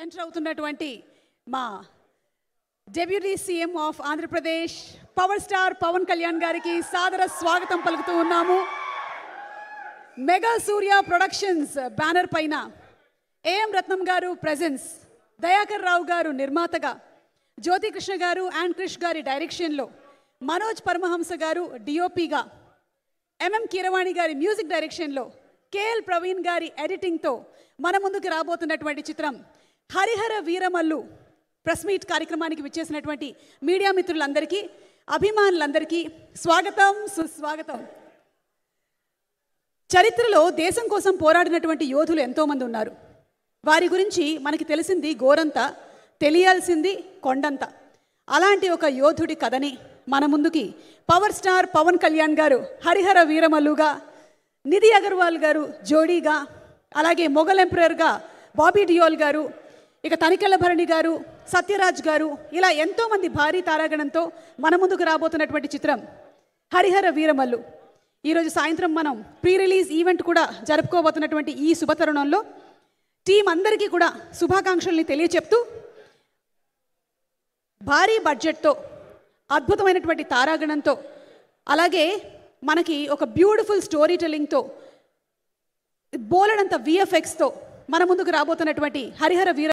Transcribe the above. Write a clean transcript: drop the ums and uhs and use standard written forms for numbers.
Enter అవుతున్నటువంటి మా deputy CM of Andhra Pradesh power star Pawan Kalyan గారికి సాదర స్వాగతం పలుకుతూ ఉన్నాము. మెగా సూర్య ప్రొడక్షన్స్ బ్యానర్ పైన ఏఎం రత్నం గారు ప్రెజెన్స్, దయాకర్ రావు గారు నిర్మాతగా, జ్యోతి కృష్ణ గారు అండ్ క్రిష్ గారి డైరెక్షన్లో, మనోజ్ పరమహంస గారు డిఓపిగా, ఎంఎం కీరవాణి గారి మ్యూజిక్ డైరెక్షన్లో, కేఎల్ ప్రవీణ్ గారి ఎడిటింగ్తో మన ముందుకు రాబోతున్నటువంటి చిత్రం హరిహర వీరమల్లు ప్రెస్ మీట్ కార్యక్రమానికి విచ్చేసినటువంటి మీడియా మిత్రులందరికీ, అభిమానులందరికీ స్వాగతం, సుస్వాగతం. చరిత్రలో దేశం కోసం పోరాడినటువంటి యోధులు ఎంతోమంది ఉన్నారు. వారి గురించి మనకి తెలిసింది గోరంత, తెలియాల్సింది కొండంత. అలాంటి ఒక యోధుడి కథని మన ముందుకి పవర్ స్టార్ పవన్ కళ్యాణ్ గారు హరిహర వీరమల్లుగా, నిధి అగర్వాల్ గారు జోడీగా, అలాగే మొఘల్ ఎంపరర్గా బాబీ డియోల్ గారు, ఇక తనికెళ్ళ భరణి గారు, సత్యరాజ్ గారు, ఇలా ఎంతోమంది భారీ తారాగణంతో మన ముందుకు రాబోతున్నటువంటి చిత్రం హరిహర వీరమల్లు. ఈరోజు సాయంత్రం మనం ప్రీ రిలీజ్ ఈవెంట్ కూడా జరుపుకోబోతున్నటువంటి ఈ శుభతరుణంలో టీం అందరికీ కూడా శుభాకాంక్షల్ని తెలియచెప్తూ, భారీ బడ్జెట్తో, అద్భుతమైనటువంటి తారాగణంతో, అలాగే మనకి ఒక బ్యూటిఫుల్ స్టోరీ టెల్లింగ్తో, బోలెడంత విఎఫ్ఎక్స్తో మన ముందుకు రాబోతున్నటువంటి హరిహర వీర